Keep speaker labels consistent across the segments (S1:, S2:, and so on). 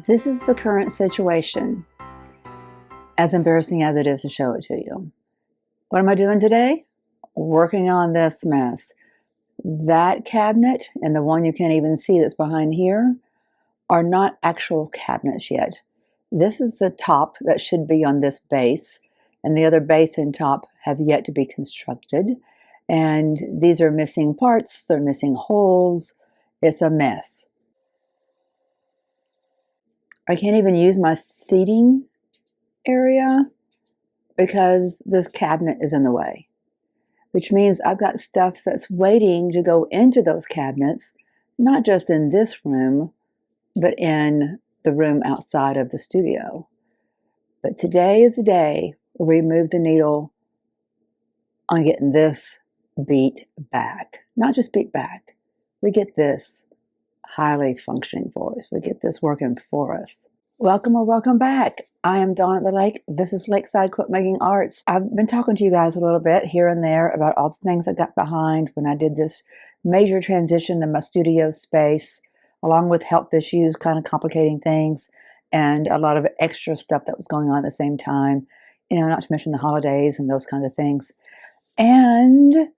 S1: This is the current situation, as embarrassing as it is to show it to you. What am I doing today? Working on this mess. That cabinet and the one you can't even see that's behind here are not actual cabinets yet. This is the top that should be on this base, and the other base and top have yet to be constructed. And these are missing parts, they're missing holes. It's a mess. I can't even use my seating area because this cabinet is in the way, which means I've got stuff that's waiting to go into those cabinets, not just in this room, but in the room outside of the studio. But today is the day where we move the needle on getting this beat back. Not just beat back, we get this highly functioning for us. We get this working for us. Welcome or welcome back. I am Dawn at the Lake. This is Lakeside Quilt Making Arts. I've been talking to you guys a little bit here and there about all the things I got behind when I did this major transition in my studio space, along with health issues kind of complicating things, and a lot of extra stuff that was going on at the same time, not to mention the holidays and those kinds of things. And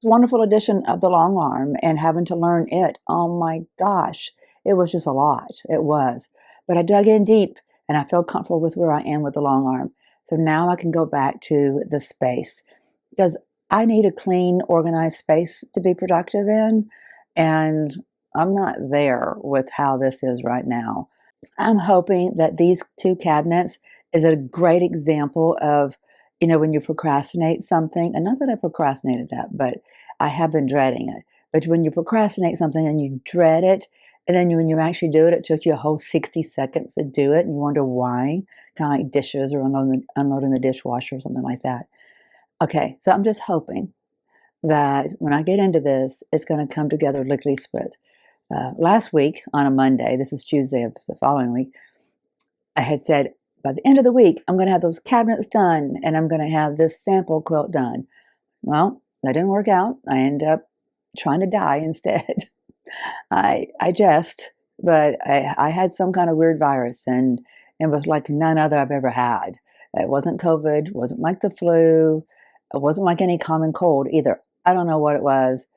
S1: wonderful addition of the long arm and having to learn it. Oh my gosh, it was just a lot. It was. But I dug in deep and I feel comfortable with where I am with the long arm. So now I can go back to the space because I need a clean, organized space to be productive in. And I'm not there with how this is right now. I'm hoping that these two cabinets is a great example of when you procrastinate something, and not that I procrastinated that, but I have been dreading it. But when you procrastinate something and you dread it, and then when you actually do it, it took you a whole 60 seconds to do it, and you wonder why, kind of like dishes or unloading the dishwasher or something like that. Okay, so I'm just hoping that when I get into this, it's going to come together lickety-split. Last week on a Monday, this is Tuesday of the following week, I had said, by the end of the week, I'm going to have those cabinets done, and I'm going to have this sample quilt done. Well, that didn't work out. I ended up trying to die instead. I jest, but I had some kind of weird virus, and it was like none other I've ever had. It wasn't COVID, wasn't like the flu, it wasn't like any common cold either. I don't know what it was.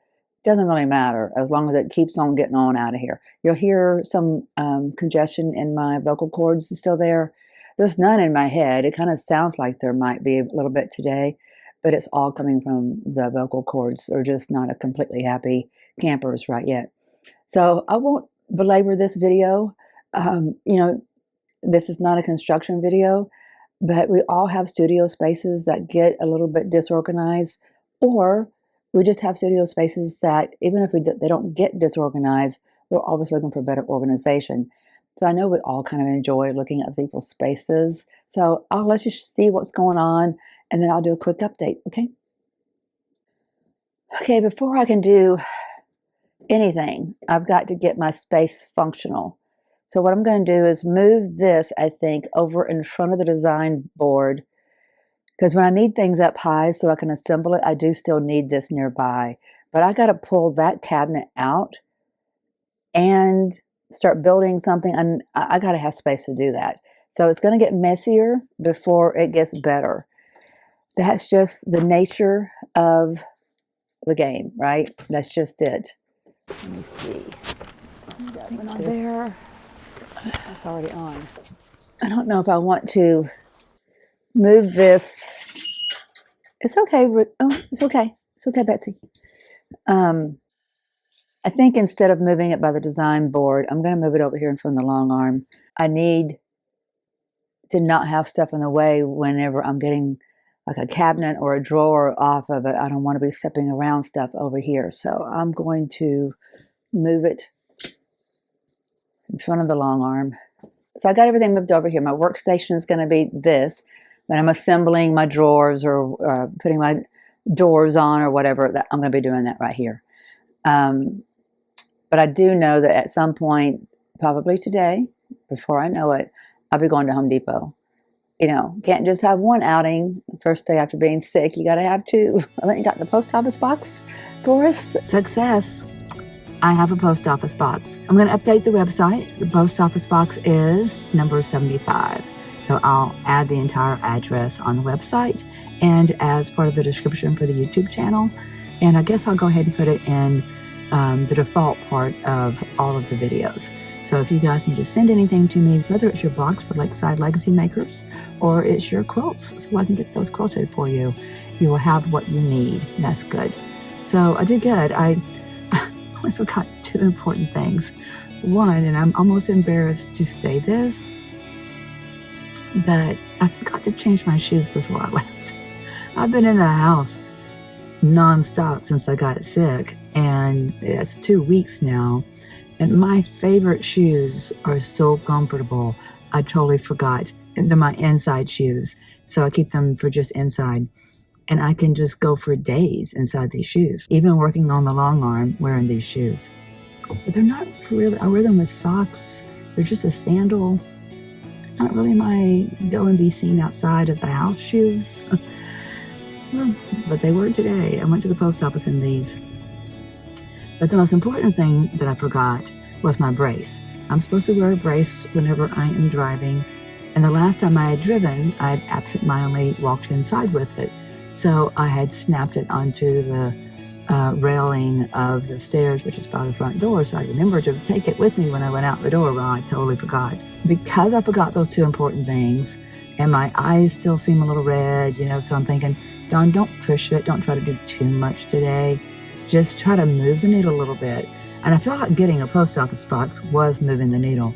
S1: It doesn't really matter as long as it keeps on getting on out of here. You'll hear some congestion in my vocal cords still there. There's none in my head. It kind of sounds like there might be a little bit today, but it's all coming from the vocal cords. They're just not a completely happy campers right yet. So I won't belabor this video. This is not a construction video, but we all have studio spaces that get a little bit disorganized, or we just have studio spaces that even if they don't get disorganized, we're always looking for better organization. So I know we all kind of enjoy looking at people's spaces. So I'll let you see what's going on, and then I'll do a quick update, okay? Okay, before I can do anything, I've got to get my space functional. So what I'm going to do is move this, I think, over in front of the design board, because when I need things up high so I can assemble it, I do still need this nearby. But I got to pull that cabinet out and start building something, and I got to have space to do that. So it's going to get messier before it gets better. That's just the nature of the game, right? That's just it. Let me see. That one on there. That's already on. I don't know if I want to move this. It's okay. Oh, it's okay. It's okay, Betsy. I think instead of moving it by the design board, I'm going to move it over here in front of the long arm. I need to not have stuff in the way whenever I'm getting like a cabinet or a drawer off of it. I don't want to be stepping around stuff over here. So I'm going to move it in front of the long arm. So I got everything moved over here. My workstation is going to be this. When I'm assembling my drawers or putting my doors on or whatever, I'm going to be doing that right here. But I do know that at some point, probably today, before I know it, I'll be going to Home Depot. Can't just have one outing the first day after being sick. You got to have two. I went and got the post office box for us. Success. I have a post office box. I'm going to update the website. The post office box is number 75. So I'll add the entire address on the website and as part of the description for the YouTube channel. And I guess I'll go ahead and put it in the default part of all of the videos. So if you guys need to send anything to me, whether it's your box for Lakeside Legacy Makers or it's your quilts, so I can get those quilted for you, you will have what you need. That's good. So I did good. I forgot two important things. One, and I'm almost embarrassed to say this, but I forgot to change my shoes before I left. I've been in the house nonstop since I got sick, and it's 2 weeks now. And my favorite shoes are so comfortable. I totally forgot. They're my inside shoes, so I keep them for just inside. And I can just go for days inside these shoes, even working on the long arm wearing these shoes. But they're not really, I wear them with socks. They're just a sandal. Not really my go and be seen outside of the house shoes. Well, but they were today. I went to the post office in these. But the most important thing that I forgot was my brace. I'm supposed to wear a brace whenever I am driving. And the last time I had driven, I had absentmindedly walked inside with it. So I had snapped it onto the railing of the stairs, which is by the front door. So I remembered to take it with me when I went out the door. Well, I totally forgot. Because I forgot those two important things, and my eyes still seem a little red, so I'm thinking, Dawn, don't push it. Don't try to do too much today. Just try to move the needle a little bit. And I felt like getting a post office box was moving the needle.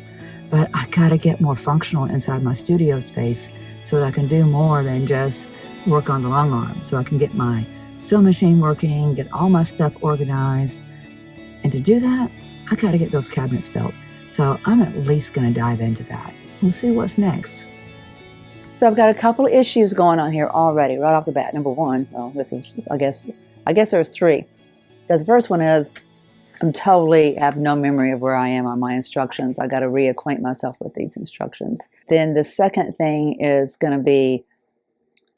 S1: But I got to get more functional inside my studio space so that I can do more than just work on the long arm. So I can get my sew machine working, get all my stuff organized. And to do that, I got to get those cabinets built. So I'm at least going to dive into that. We'll see what's next. So I've got a couple of issues going on here already, right off the bat. Number one, well, this is, I guess there's three. Because the first one is, I'm totally have no memory of where I am on my instructions. I got to reacquaint myself with these instructions. Then the second thing is going to be,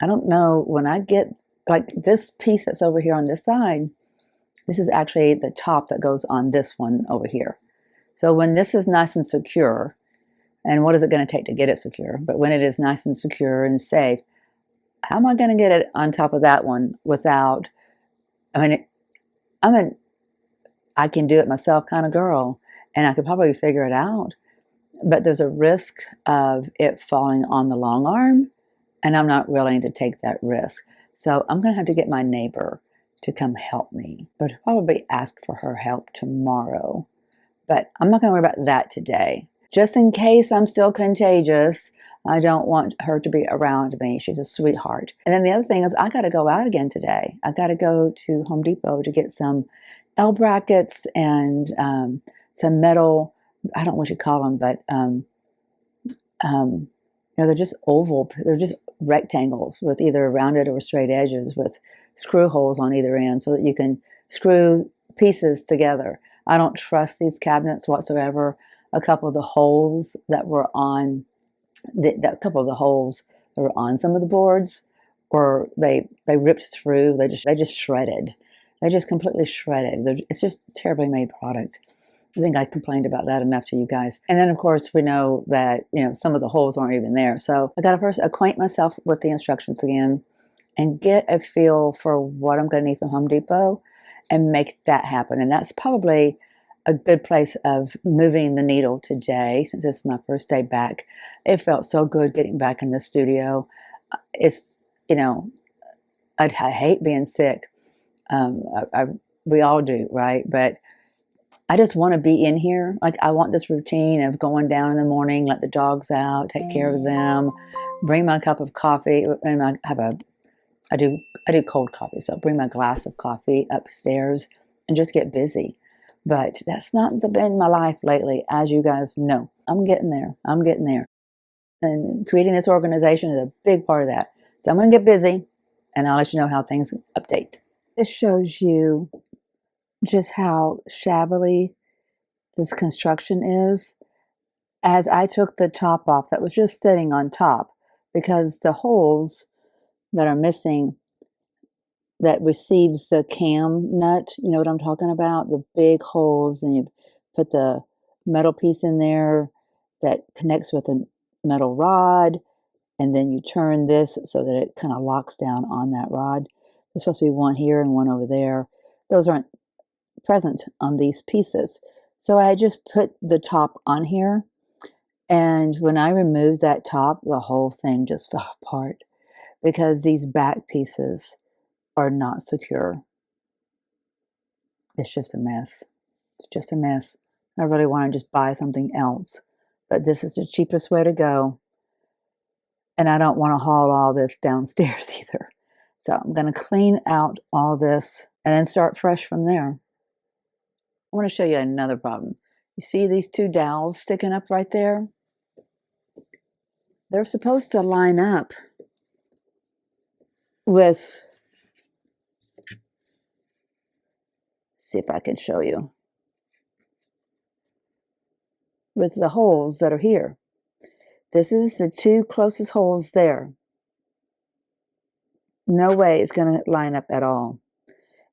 S1: I don't know, when I get, like this piece that's over here on this side, this is actually the top that goes on this one over here. So when this is nice and secure, and what is it going to take to get it secure? But when it is nice and secure and safe, how am I going to get it on top of that one without, I can do it myself kind of girl, and I could probably figure it out. But there's a risk of it falling on the long arm, and I'm not willing to take that risk. So I'm going to have to get my neighbor to come help me. I would probably ask for her help tomorrow, but I'm not going to worry about that today. Just in case I'm still contagious, I don't want her to be around me. She's a sweetheart. And then the other thing is I got to go out again today. I got to go to Home Depot to get some L brackets and some metal, I don't know what you call them, but they're just oval, they're just rectangles with either rounded or straight edges with screw holes on either end so that you can screw pieces together. I don't trust these cabinets whatsoever. A couple of the holes that were on some of the boards, or they ripped through. They just shredded. They just completely shredded. It's just a terribly made product. I think I complained about that enough to you guys. And then, of course, we know that some of the holes aren't even there. So I got to first acquaint myself with the instructions again and get a feel for what I'm going to need from Home Depot and make that happen. And that's probably a good place of moving the needle today, since this is my first day back. It felt so good getting back in the studio. It's, I hate being sick. We all do, right? But I just want to be in here. Like, I want this routine of going down in the morning, let the dogs out, take care of them, bring my cup of coffee, and I do cold coffee, so bring my glass of coffee upstairs and just get busy. But that's not been my life lately, as you guys know. I'm getting there. And creating this organization is a big part of that. So I'm going to get busy, and I'll let you know how things update. This shows you just how shabbily this construction is. As I took the top off that was just sitting on top, because the holes that are missing that receives the cam nut. You know what I'm talking about? The big holes, and you put the metal piece in there that connects with a metal rod, and then you turn this so that it kind of locks down on that rod. There's supposed to be one here and one over there. Those aren't present on these pieces. So I just put the top on here, and when I removed that top, the whole thing just fell apart because these back pieces are not secure. It's just a mess. It's just a mess. I really want to just buy something else, but this is the cheapest way to go. And I don't want to haul all this downstairs either. So I'm going to clean out all this and then start fresh from there. I want to show you another problem. You see these two dowels sticking up right there? They're supposed to line up with, see if I can show you, with the holes that are here. This is the two closest holes there. No way it's going to line up at all.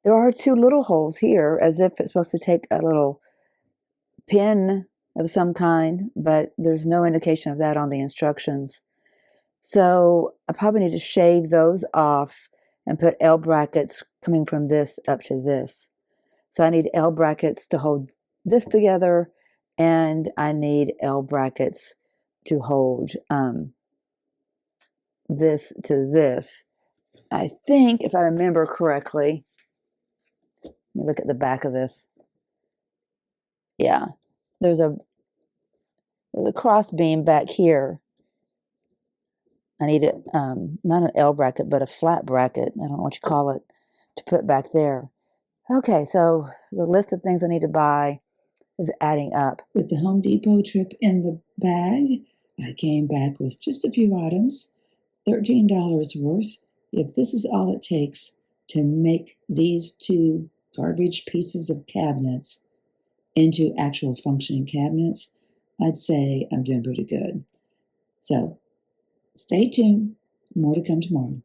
S1: There are two little holes here, as if it's supposed to take a little pin of some kind, but there's no indication of that on the instructions. So I probably need to shave those off and put L brackets coming from this up to this. So I need L brackets to hold this together, and I need L brackets to hold this to this. I think, if I remember correctly, let me look at the back of this. Yeah, there's a cross beam back here. I need it, not an L bracket, but a flat bracket. I don't know what you call it, to put back there. Okay, so the list of things I need to buy is adding up. With the Home Depot trip in the bag, I came back with just a few items, $13 worth. If this is all it takes to make these two garbage pieces of cabinets into actual functioning cabinets, I'd say I'm doing pretty good. So stay tuned. More to come tomorrow.